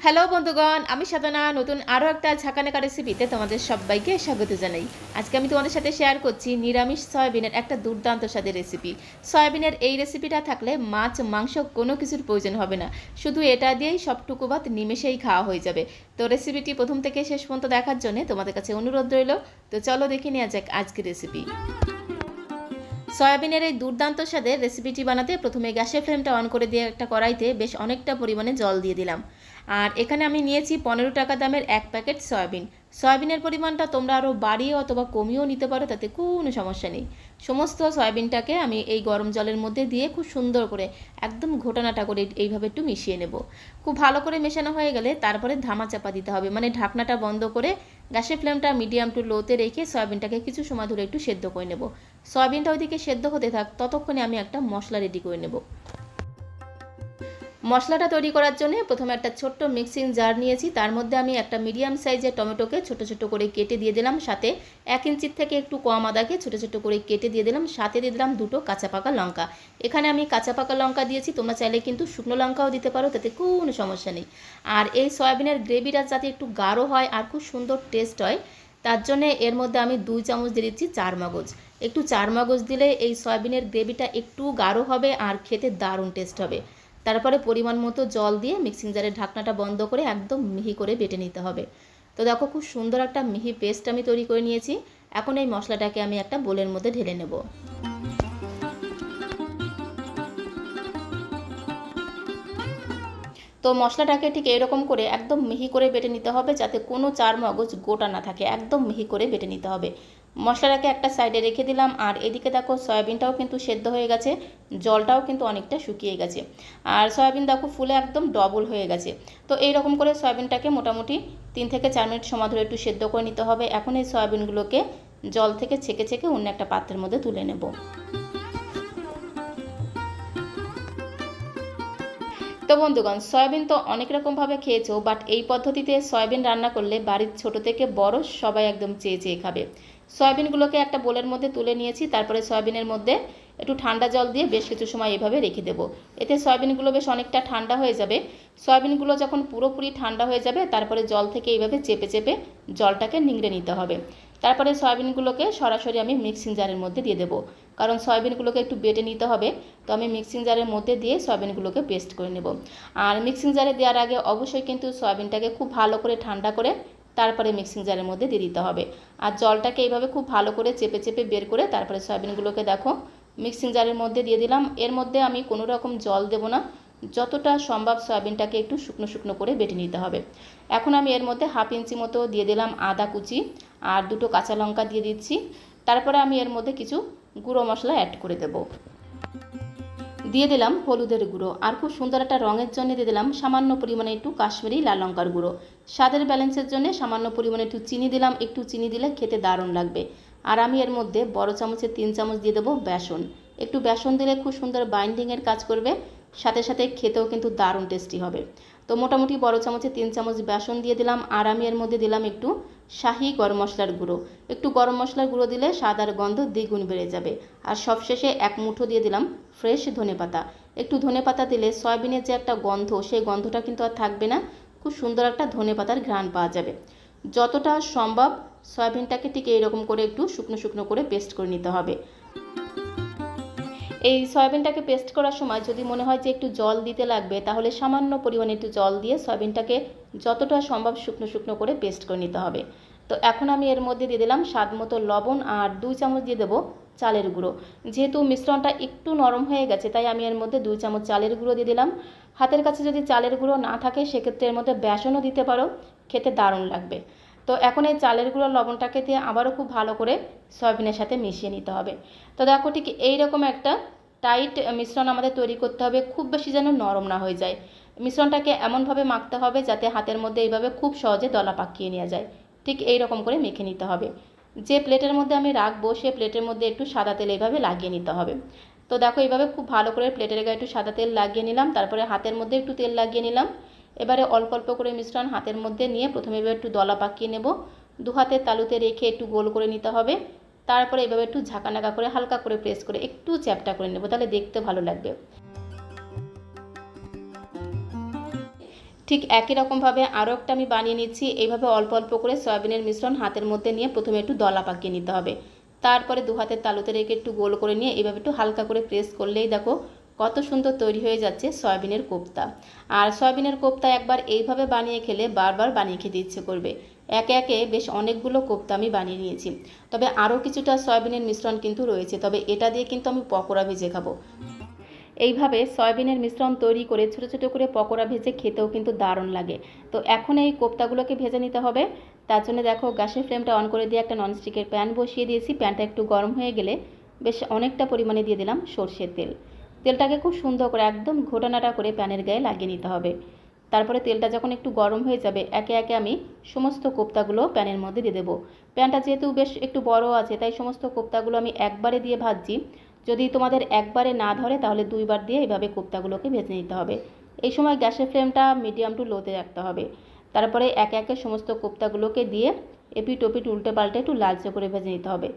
Hello বন্ধুগণ, আমি সাধনা নতুন আরও একটা ঝাঁকানাকা রেসিপিতে তোমাদের সবাইকে স্বাগত জানাই। আজকে আমি তোমাদের সাথে শেয়ার করছি নিরামিষ সয়াবিনের একটা দুর্দান্ত স্বাদের রেসিপি। সয়াবিনের এই রেসিপিটা থাকলে মাছ মাংস কোনো কিছুর প্রয়োজন হবে না, শুধু এটা দিয়েই সবটুকু ভাত নিমেষেই খাওয়া হয়ে যাবে। তো রেসিপিটি প্রথম থেকে শেষ পর্যন্ত দেখার জন্য তোমাদের কাছে অনুরোধ রইল। তো চলো দেখে নেওয়া যাক আজকের রেসিপি। সয়াবিনের এই দুর্দান্ত স্বাদের রেসিপিটি বানাতে প্রথমে গ্যাসের ফ্লেমটা অন করে দিয়ে একটা কড়াইতে বেশ অনেকটা পরিমাণে জল দিয়ে দিলাম। আর এখানে আমি নিয়েছি 15 টাকা দামের এক প্যাকেট সয়াবিন। সয়াবিনের পরিমাণটা তোমরা আরও বাড়িয়ে অথবা কমিয়েও নিতে পারো, তাতে কোনো সমস্যা নেই। সমস্ত সয়াবিনটাকে আমি এই গরম জলের মধ্যে দিয়ে খুব সুন্দর করে একদম ঘোটানাটা করে এইভাবে একটু মিশিয়ে নেব। খুব ভালো করে মেশানো হয়ে গেলে তারপরে ধামা চাপা দিতে হবে, মানে ঢাকনাটা বন্ধ করে গ্যাসের ফ্লেমটা মিডিয়াম টু লোতে রেখে সয়াবিনটাকে কিছু সময় ধরে একটু সেদ্ধ করে নেব। সয়াবিনটা ওইদিকে সেদ্ধ হতে থাক, ততক্ষণে আমি একটা মশলা রেডি করে নেব। মশলাটা তৈরি করার জন্য প্রথমে একটা ছোট্ট মিক্সিং জার নিয়েছি, তার মধ্যে আমি একটা মিডিয়াম সাইজের টমেটোকে ছোট ছোট করে কেটে দিয়ে দিলাম, সাথে 1 ইঞ্চির থেকে একটু কম আদাকে ছোট ছোট করে কেটে দিয়ে দিলাম, সাথে দিয়ে দিলাম 2টো কাঁচা পাকা লঙ্কা। এখানে আমি কাঁচা পাকা লঙ্কা দিয়েছি, তোমরা চাইলে কিন্তু শুকনো লঙ্কাও দিতে পারো, তাতে কোনো সমস্যা নেই। আর এই সয়াবিনের গ্রেভিটা যাতে একটু গাঢ় হয় আর খুব সুন্দর টেস্ট হয়, তার জন্য এর মধ্যে আমি 2 চামচ দিয়ে দিচ্ছি চারমগজ। একটু চারমগজ দিলে এই সয়াবিনের গ্রেভিটা একটু গাঢ় হবে আর খেতে দারুণ টেস্ট হবে। তারপরে পরিমাণ মতো জল দিয়ে মিক্সিং জারের ঢাকনাটা বন্ধ করে একদম মিহি করে বেটে নিতে হবে। তো দেখো, খুব সুন্দর একটা মিহি পেস্ট আমি তৈরি করে নিয়েছি। এখন এই মশলাটাকে আমি একটা বোলের মধ্যে ঢেলে নেব। তো মশলাটাকে ঠিক এরকম করে একদম মিহি করে বেটে নিতে হবে, যাতে কোনো চারমগজ গোটা না থাকে, একদম মিহি করে বেটে নিতে হবে। মশলাটাকে একটা সাইডে রেখে দিলাম, আর এদিকে দেখো সয়াবিনটাও কিন্তু সেদ্ধ হয়ে গেছে, জলটাও কিন্তু অনেকটা শুকিয়ে গেছে, আর সয়াবিন দেখো ফুলে একদম ডবল হয়ে গেছে। তো এইরকম করে সয়াবিনটাকে মোটামুটি 3 থেকে 4 মিনিট সময় ধরে একটু সেদ্ধ করে নিতে হবে। এখন এই সয়াবিনগুলোকে জল থেকে ছেঁকে ছেঁকে অন্য একটা পাত্রের মধ্যে তুলে নেব। তো বন্ধুগণ, সয়াবিন তো অনেক রকমভাবে খেয়েছো, বাট এই পদ্ধতিতে সয়াবিন রান্না করলে বাড়ির ছোট থেকে বড় সবাই একদম চেয়ে চেয়ে খাবে। সয়াবিনগুলোকে একটা বোলের মধ্যে তুলে নিয়েছি, তারপরে সয়াবিনের মধ্যে একটু ঠান্ডা জল দিয়ে বেশ কিছু সময় এভাবে রেখে দেবো। এতে সয়াবিনগুলো বেশ অনেকটা ঠান্ডা হয়ে যাবে। সয়াবিনগুলো যখন পুরোপুরি ঠান্ডা হয়ে যাবে, তারপরে জল থেকে এইভাবে চেপে চেপে জলটাকে নিংড়ে নিতে হবে। তারপরে সয়াবিনগুলোকে সরাসরি আমি মিক্সিং জারের মধ্যে দিয়ে দেবো, কারণ সয়াবিনগুলোকে একটু বেটে নিতে হবে। তো আমি মিক্সিং জারের মধ্যে দিয়ে সয়াবিনগুলোকে পেস্ট করে নেব। আর মিক্সিং জারে দেওয়ার আগে অবশ্যই কিন্তু সয়াবিনটাকে খুব ভালো করে ঠান্ডা করে তারপরে মিক্সিং জারের মধ্যে দিয়ে দিতে হবে। আর জলটাকে এইভাবে খুব ভালো করে চেপে চেপে বের করে তারপরে সয়াবিনগুলোকে দেখো মিক্সিং জারের মধ্যে দিয়ে দিলাম। এর মধ্যে আমি কোনো রকম জল দেব না, যতটা সম্ভব সয়াবিনটাকে একটু শুকনো শুকনো করে বেটে নিতে হবে। এখন আমি এর মধ্যে 1/2 ইঞ্চি মতো দিয়ে দিলাম আদা কুচি, আর 2টো কাঁচা লঙ্কা দিয়ে দিচ্ছি। তারপরে আমি এর মধ্যে কিছু গুঁড়ো মশলা অ্যাড করে দেব। দিয়ে দিলাম হলুদের গুঁড়ো, আর খুব সুন্দর একটা রঙের জন্য দিয়ে দিলাম সামান্য পরিমাণে একটু কাশ্মীরি লাল লঙ্কার গুঁড়ো। স্বাদের ব্যালেন্সের জন্য সামান্য পরিমাণে একটু চিনি দিলাম, একটু চিনি দিলে খেতে দারুণ লাগবে। আর আমি এর মধ্যে বড় চামচে 3 চামচ দিয়ে দেবো বেসন। একটু বেসন দিলে খুব সুন্দর বাইন্ডিংয়ের কাজ করবে, সাথে সাথে খেতেও কিন্তু দারুণ টেস্টি হবে। তো মোটামুটি বড় চামচে 3 চামচ বেসন দিয়ে দিলাম, আর আমি এর মধ্যে দিলাম একটু শাহি গরম মশলার গুঁড়ো। একটু গরম মশলার গুঁড়ো দিলে স্বাদ আর গন্ধ দ্বিগুণ বেড়ে যাবে। আর সবশেষে 1 মুঠো দিয়ে দিলাম ফ্রেশ ধনেপাতা। একটু ধনেপাতা দিলে সয়াবিনের যে একটা গন্ধ, সেই গন্ধটা কিন্তু আর থাকবে না, খুব সুন্দর একটা ধনেপাতার ঘ্রাণ পাওয়া যাবে। যতটা সম্ভব সয়াবিনটাকে ঠিক এইরকম করে একটু শুকনো শুকনো করে পেস্ট করে নিতে হবে। এই সয়াবিনটাকে পেস্ট করার সময় যদি মনে হয় যে একটু জল দিতে লাগবে, তাহলে সামান্য পরিমাণে একটু জল দিয়ে সয়াবিনটাকে যতটা সম্ভব শুকনো শুকনো করে পেস্ট করে নিতে হবে। তো এখন আমি এর মধ্যে দিয়ে দিলাম স্বাদ মতো লবণ, আর 2 চামচ দিয়ে দেবো চালের গুঁড়ো। যেহেতু মিশ্রণটা একটু নরম হয়ে গেছে, তাই আমি এর মধ্যে 2 চামচ চালের গুঁড়ো দিয়ে দিলাম। হাতের কাছে যদি চালের গুঁড়ো না থাকে, সেক্ষেত্রে এর মধ্যে বেসনও দিতে পারো, খেতে দারুণ লাগবে। তো এখন এই চালের গুঁড়ো লবণটাকে দিয়ে আবারও খুব ভালো করে সয়াবিনের সাথে মিশিয়ে নিতে হবে। তো দেখো, ঠিক এইরকম একটা টাইট মিশ্রণ আমাদের তৈরি করতে হবে, খুব বেশি যেন নরম না হয়ে যায়। মিশ্রণটাকে এমনভাবে মাখতে হবে যাতে হাতের মধ্যে এইভাবে খুব সহজে দলা পাকিয়ে নেওয়া যায়। ঠিক এই রকম করে মেখে নিতে হবে। যে প্লেটের মধ্যে আমি রাখবো, সে প্লেটের মধ্যে একটু সাদা তেল এইভাবে লাগিয়ে নিতে হবে। তো দেখো, এইভাবে খুব ভালো করে প্লেটের গায়ে একটু সাদা তেল লাগিয়ে নিলাম, তারপরে হাতের মধ্যে একটু তেল লাগিয়ে নিলাম। এবারে অল্প অল্প করে মিশ্রণ হাতের মধ্যে নিয়ে প্রথমে এবার একটু দলা পাকিয়ে নেব। 2 হাতের তালুতে রেখে একটু গোল করে নিতে হবে। তারপরে এভাবে একটু ঝাঁকানাকা করে হালকা করে প্রেস করে একটু চ্যাপটা করে নেব, তাহলে দেখতে ভালো লাগবে। ঠিক একই রকমভাবে আরও একটা আমি বানিয়ে নিচ্ছি। এইভাবে অল্প অল্প করে সয়াবিনের মিশ্রণ হাতের মধ্যে নিয়ে প্রথমে একটু দলা পাকিয়ে নিতে হবে। তারপরে দু হাতের তালুতে রেখে একটু গোল করে নিয়ে এইভাবে একটু হালকা করে প্রেস করলেই দেখো কত সুন্দর তৈরি হয়ে যাচ্ছে সয়াবিনের কোপ্তা। আর সয়াবিনের কোপ্তা একবার এইভাবে বানিয়ে খেলে বারবার বানিয়ে খেতে ইচ্ছে করবে। একে একে বেশ অনেকগুলো কোপ্তা আমি বানিয়ে নিয়েছি। তবে আরও কিছুটা সয়াবিনের মিশ্রণ কিন্তু রয়েছে, তবে এটা দিয়ে কিন্তু আমি পকোড়া ভেজে খাবো। এইভাবে সয়াবিনের মিশ্রণ তৈরি করে ছোটো ছোটো করে পকোড়া ভেজে খেতেও কিন্তু দারুণ লাগে। তো এখন এই কোপ্তাগুলোকে ভেজে নিতে হবে। তার জন্য দেখো গ্যাসের ফ্লেমটা অন করে দিয়ে একটা ননস্টিকের প্যান বসিয়ে দিয়েছি। প্যানটা একটু গরম হয়ে গেলে বেশ অনেকটা পরিমাণে দিয়ে দিলাম সর্ষের তেল। তেলটাকে খুব সুন্দর করে একদম ঘোটানাটা করে প্যানের গায়ে লাগিয়ে নিতে হবে। তারপরে তেলটা যখন একটু গরম হয়ে যাবে একে একে আমি সমস্ত কোপ্তাগুলো প্যানের মধ্যে দিয়ে দেবো। প্যানটা যেহেতু বেশ একটু বড় আছে তাই সমস্ত কোপ্তাগুলো আমি একবারে দিয়ে ভাজছি। যদি তোমাদের একবারে না ধরে তাহলে দুইবার দিয়ে এইভাবে কোপ্তাগুলোকে ভেজে নিতে হবে। এই সময় গ্যাসের ফ্লেমটা মিডিয়াম টু লোতে রাখতে হবে। তারপরে একে একে সমস্ত কোপ্তাগুলোকে দিয়ে এপিট ওপিট উল্টে পাল্টে একটু লালচে করে ভেজে নিতে হবে।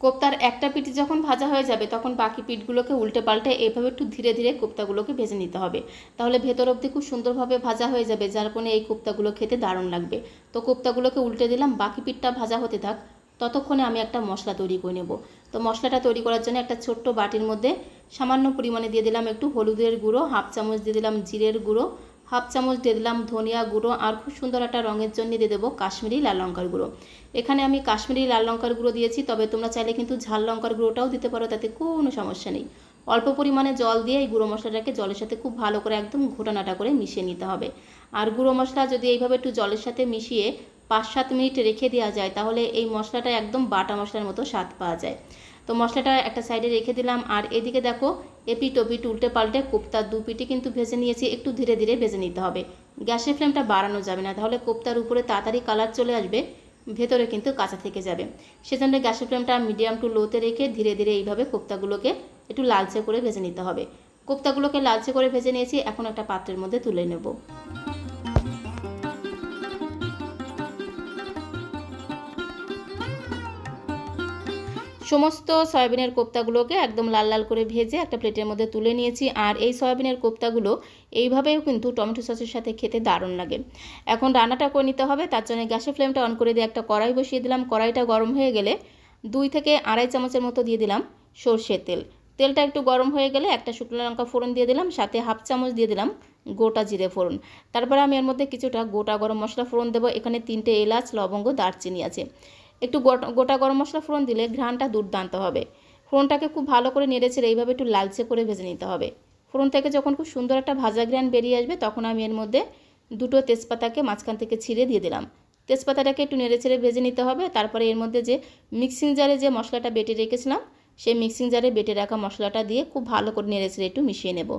কোপ্তার একটা পিঠ যখন ভাজা হয়ে যাবে তখন বাকি পিঠগুলোকে উল্টে পাল্টে এইভাবে একটু ধীরে ধীরে কোপ্তাগুলোকে ভেজে নিতে হবে। তাহলে ভেতর অবধি খুব সুন্দরভাবে ভাজা হয়ে যাবে, যার ফলে এই কোপ্তাগুলো খেতে দারুণ লাগবে। তো কোপ্তাগুলোকে উল্টে দিলাম, বাকি পিঠটা ভাজা হতে থাক। ততক্ষণে আমি একটা মশলা তৈরি করে নেব। তো মশলাটা তৈরি করার জন্য একটা ছোট্ট বাটির মধ্যে সামান্য পরিমাণে দিয়ে দিলাম একটু হলুদের গুঁড়ো, হাফ চামচ দিয়ে দিলাম জিরের গুঁড়ো, হাফ চামচ দিয়ে দিলাম ধনিয়া গুঁড়ো, আর খুব সুন্দর একটা রঙের জন্য দিয়ে দেবো কাশ্মীরি লাল লঙ্কার গুঁড়ো। এখানে আমি কাশ্মীরি লাল লঙ্কার গুঁড়ো দিয়েছি, তবে তোমরা চাইলে কিন্তু ঝাল লঙ্কার গুঁড়োটাও দিতে পারো, তাতে কোনো সমস্যা নেই। অল্প পরিমাণে জল দিয়ে এই গুঁড়ো মশলাটাকে জলের সাথে খুব ভালো করে একদম ঘোটানাটা করে মিশিয়ে নিতে হবে। আর গুঁড়ো মশলা যদি এইভাবে একটু জলের সাথে মিশিয়ে 5-7 মিনিট রেখে দেওয়া যায় তাহলে এই মশলাটা একদম বাটা মশলার মতো স্বাদ পাওয়া যায়। তো মশলাটা একটা সাইডে রেখে দিলাম, আর এদিকে দেখো এপিট ওপিট উল্টে পাল্টে কোপ্তার দু পিঠে কিন্তু ভেজে নিয়েছি। একটু ধীরে ধীরে ভেজে নিতে হবে, গ্যাসের ফ্লেমটা বাড়ানো যাবে না, তাহলে কোপ্তার উপরে তাড়াতাড়ি কালার চলে আসবে, ভেতরে কিন্তু কাঁচা থেকে যাবে। সেজন্য গ্যাসের ফ্লেমটা মিডিয়াম টু লোতে রেখে ধীরে ধীরে এইভাবে কোপ্তাগুলোকে একটু লালচে করে ভেজে নিতে হবে। কোপ্তাগুলোকে লালচে করে ভেজে নিয়েছি, এখন একটা পাত্রের মধ্যে তুলে নেব। সমস্ত সয়াবিনের কোপ্তাগুলোকে একদম লাল লাল করে ভেজে একটা প্লেটের মধ্যে তুলে নিয়েছি। আর এই সয়াবিনের কোপ্তাগুলো এইভাবেও কিন্তু টমেটো সসের সাথে খেতে দারুণ লাগে। এখন রান্নাটা করে নিতে হবে। তার জন্য গ্যাসের ফ্লেমটা অন করে দিয়ে একটা কড়াই বসিয়ে দিলাম। কড়াইটা গরম হয়ে গেলে 2 থেকে আড়াই চামচের মতো দিয়ে দিলাম সর্ষের তেল। তেলটা একটু গরম হয়ে গেলে একটা শুকনো লঙ্কা ফোড়ন দিয়ে দিলাম, সাথে হাফ চামচ দিয়ে দিলাম গোটা জিরে ফোড়ন। তারপরে আমি এর মধ্যে কিছুটা গোটা গরম মশলা ফোড়ন দেবো। এখানে 3টে এলাচ, লবঙ্গ, দারচিনি আছে। একটু গোটা গরম মশলা ফোড়ন দিলে ঘ্রাণটা দুর্দান্ত হবে। ফোড়নটাকে খুব ভালো করে নেড়েচেড়ে এইভাবে একটু লালচে করে ভেজে নিতে হবে। ফোড়ন থেকে যখন খুব সুন্দর একটা ভাজা ঘ্রাণ বেরিয়ে আসবে তখন আমি এর মধ্যে 2টো তেজপাতাকে মাঝখান থেকে ছিঁড়ে দিয়ে দিলাম। তেজপাতাটাকে একটু নেড়েচেড়ে ভেজে নিতে হবে। তারপরে এর মধ্যে যে মিক্সিং জারে যে মশলাটা বেটে রেখেছিলাম সেই মিক্সিং জারে বেটে রাখা মশলাটা দিয়ে খুব ভালো করে নেড়েচেড়ে একটু মিশিয়ে নেব।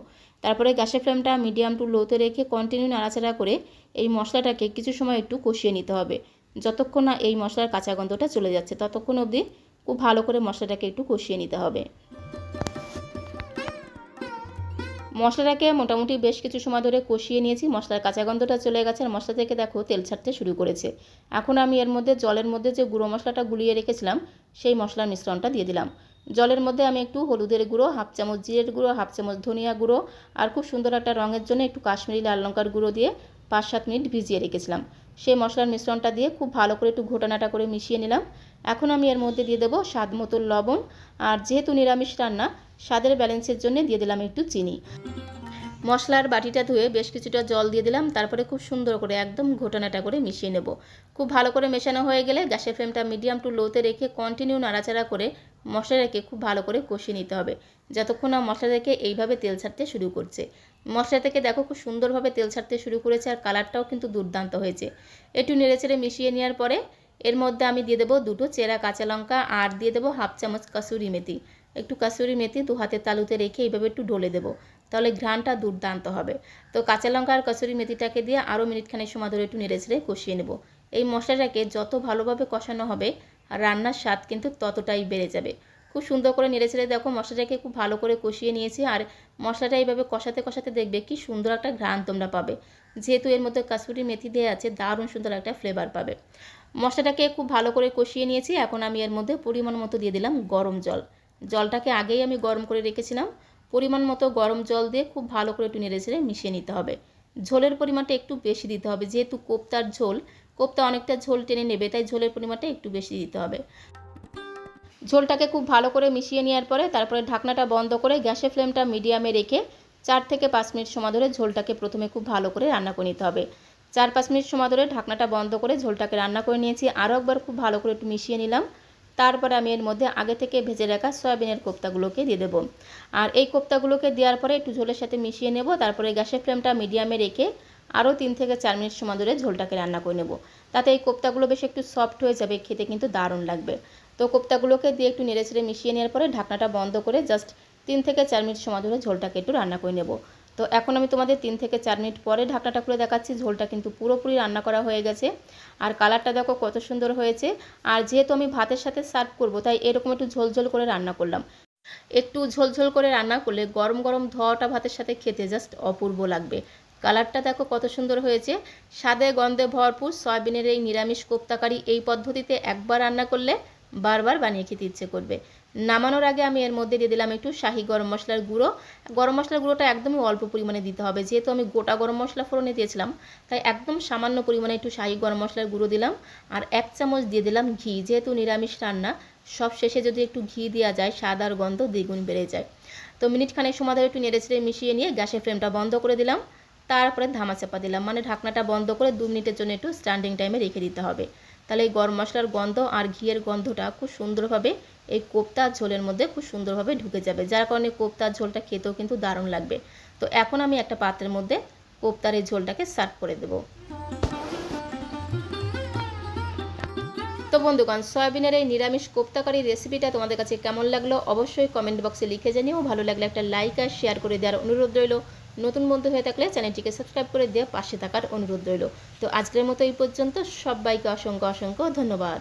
তারপরে গ্যাসের ফ্লেমটা মিডিয়াম টু লোতে রেখে কন্টিনিউ নাড়াচাড়া করে এই মশলাটাকে কিছু সময় একটু কষিয়ে নিতে হবে। যতক্ষণ না এই মশলার কাঁচা গন্ধটা চলে যাচ্ছে ততক্ষণ অবধি খুব ভালো করে মশলাটাকে একটু কষিয়ে নিতে হবে। মশলাটাকে মোটামুটি বেশ কিছু সময় ধরে কষিয়ে নিয়েছি। মশলার কাঁচা গন্ধটা চলে গেছে আর মশলা থেকে দেখো তেল ছাড়তে শুরু করেছে। এখন আমি এর মধ্যে জলের মধ্যে যে গুঁড়ো মশলাটা গুলিয়ে রেখেছিলাম সেই মশলার মিশ্রণটা দিয়ে দিলাম। জলের মধ্যে আমি একটু হলুদের গুঁড়ো, হাফ চামচ জিরের গুঁড়ো, হাফ চামচ ধনিয়া গুঁড়ো, আর খুব সুন্দর একটা রঙের জন্য একটু কাশ্মীরি লাল লঙ্কার গুঁড়ো দিয়ে 5-7 মিনিট ভিজিয়ে রেখেছিলাম। সেই মশলার মিশ্রণটা দিয়ে খুব ভালো করে একটু ঘোটানাটা করে মিশিয়ে নিলাম। এখন আমি এর মধ্যে দিয়ে দেবো স্বাদ মতো লবণ, আর যেহেতু নিরামিষ রান্না স্বাদের ব্যালেন্সের জন্য দিয়ে দিলাম একটু চিনি। মশলার বাটিটা ধুয়ে বেশ কিছুটা জল দিয়ে দিলাম। তারপরে খুব সুন্দর করে একদম ঘোটানাটা করে মিশিয়ে নেব। খুব ভালো করে মেশানো হয়ে গেলে গ্যাসের ফ্লেমটা মিডিয়াম টু লোতে রেখে কন্টিনিউ নাড়াচাড়া করে মশলাটাকে খুব ভালো করে কষিয়ে নিতে হবে, যতক্ষণ না মশলা থেকে এইভাবে তেল ছাড়তে শুরু করছে। মশলা থেকে দেখো খুব সুন্দরভাবে তেল ছাড়তে শুরু করেছে আর কালারটাও কিন্তু দুর্দান্ত হয়েছে। একটু নেড়েচেড়ে মিশিয়ে নেওয়ার পরে এর মধ্যে আমি দিয়ে দেবো 2টো চেরা কাঁচা লঙ্কা, আর দিয়ে দেবো হাফ চামচ কাসুরি মেথি। একটু কাসুরি মেথি 2 হাতের তালুতে রেখে এইভাবে একটু ঢলে দেবো, তাহলে ঘ্রাণটা দুর্দান্ত হবে। তো কাঁচা লঙ্কা আর কাসুরি মেথিটাকে দিয়ে আরও মিনিটখানেক সময় ধরে একটু নেড়েচেড়ে কষিয়ে নেব। এই মশলাটাকে যত ভালোভাবে কষানো হবে আর রান্নার স্বাদ কিন্তু ততটাই বেড়ে যাবে। খুব সুন্দর করে নেড়েচেড়ে দেখো মশলাটাকে খুব ভালো করে কষিয়ে নিয়েছি। আর মশলাটা এইভাবে কষাতে কষাতে দেখবে কি সুন্দর একটা ঘ্রাণ তোমরা পাবে। যেহেতু এর মধ্যে কাসুরি মেথি দেওয়া আছে দারুণ সুন্দর একটা ফ্লেভার পাবে। মশলাটাকে খুব ভালো করে কষিয়ে নিয়েছি। এখন আমি এর মধ্যে পরিমাণ মতো দিয়ে দিলাম গরম জল। জলটাকে আগেই আমি গরম করে রেখেছিলাম। পরিমাণ মতো গরম জল দিয়ে খুব ভালো করে একটু নেড়েচেড়ে মিশিয়ে নিতে হবে। ঝোলের পরিমাণটা একটু বেশি দিতে হবে, যেহেতু কোপ্তার ঝোল, কোপ্তা অনেকটা ঝোল টেনে নেবে, তাই ঝোলের পরিমাণটা একটু বেশি দিতে হবে। ঝোলটাকে খুব ভালো করে মিশিয়ে নেওয়ার পরে তারপরে ঢাকনাটা বন্ধ করে গ্যাসের ফ্লেমটা মিডিয়ামে রেখে 4 থেকে 5 মিনিট সময় ধরে ঝোলটাকে প্রথমে খুব ভালো করে রান্না করে নিতে হবে। 4-5 মিনিট সময় ধরে ঢাকনাটা বন্ধ করে ঝোলটাকে রান্না করে নিয়েছি। আরও একবার খুব ভালো করে একটু মিশিয়ে নিলাম। তারপরে আমি এর মধ্যে আগে থেকে ভেজে রাখা সয়াবিনের কোপ্তাগুলোকে দিয়ে দেবো। আর এই কোপ্তাগুলোকে দেওয়ার পরে একটু ঝোলের সাথে মিশিয়ে নেব। তারপরে গ্যাসের ফ্লেমটা মিডিয়ামে রেখে আরও 3 থেকে 4 মিনিট সময় ধরে ঝোলটাকে রান্না করে নেব। তাতে এই কোপ্তাগুলো বেশ একটু সফট হয়ে যাবে, খেতে কিন্তু দারুণ লাগবে। তো কোপ্তাগুলোকে দিয়ে একটু নেড়েচেড়ে মিশিয়ে নেওয়ার পরে ঢাকনাটা বন্ধ করে জাস্ট 3 থেকে 4 মিনিট সময় ধরে ঝোলটাকে একটু রান্না করে নেব। তো এখন আমি তোমাদের 3 থেকে 4 মিনিট পরে ঢাকনাটা খুলে দেখাচ্ছি। ঝোলটা কিন্তু পুরোপুরি রান্না করা হয়ে গেছে। আর কালারটা দেখো কত সুন্দর হয়েছে। আর যেহেতু আমি ভাতের সাথে সার্ভ করব, তাই এরকম একটু ঝোলঝোল করে রান্না করলাম। একটু ঝোলঝোল করে রান্না করলে গরম গরম ধোয়াটা ভাতের সাথে খেতে জাস্ট অপূর্ব লাগবে। কালারটা দেখো কত সুন্দর হয়েছে। স্বাদে গন্ধে ভরপুর সয়াবিনের এই নিরামিষ কোপ্তাকারি এই পদ্ধতিতে একবার রান্না করলে বারবার বানিয়ে খেতে ইচ্ছে করবে। নামানোর আগে আমি এর মধ্যে দিয়ে দিলাম একটু শাহি গরম মশলার গুঁড়ো। গরম মশলার গুঁড়োটা একদমই অল্প পরিমাণে দিতে হবে, যেহেতু আমি গোটা গরম মশলা ফোড়নে দিয়েছিলাম, তাই একদম সামান্য পরিমাণে একটু শাহি গরম মশলার গুঁড়ো দিলাম। আর 1 চামচ দিয়ে দিলাম ঘি, যেহেতু নিরামিষ রান্না, সব শেষে যদি একটু ঘি দেওয়া যায় স্বাদ আর গন্ধ দ্বিগুণ বেড়ে যায়। তো মিনিট খানেক সময় ধরে একটু নেড়েচেড়ে মিশিয়ে নিয়ে গ্যাসের ফ্লেমটা বন্ধ করে দিলাম। তারপরে ধামাচাপা দিলাম, মানে ঢাকনাটা বন্ধ করে 2 মিনিটের জন্য একটু স্ট্যান্ডিং টাইমে রেখে দিতে হবে। তাহলে এই গরম মশলার গন্ধ আর ঘিয়ের গন্ধটা খুব সুন্দরভাবে এই কোপ্তার ঝোলের মধ্যে খুব সুন্দরভাবে ঢুকে যাবে, যার কারণে কোপ্তার ঝোলটা খেতেও কিন্তু দারুণ লাগবে। তো এখন আমি একটা পাত্রের মধ্যে কোপ্তার এই ঝোলটাকে সার্ভ করে দেবো। তো বন্ধুগণ, সয়াবিনের এই নিরামিষ কোপ্তাকারি রেসিপিটা তোমাদের কাছে কেমন লাগলো অবশ্যই কমেন্ট বক্সে লিখে জানিও। ভালো লাগলে একটা লাইক আর শেয়ার করে দেওয়ার অনুরোধ রইল। নতুন বন্ধু হয়ে থাকলে চ্যানেলটিকে সাবস্ক্রাইব করে দিয়ে পাশে থাকার অনুরোধ রইল। তো আজকের মতো এই পর্যন্ত, সবাইকে অসংখ্য অসংখ্য ধন্যবাদ।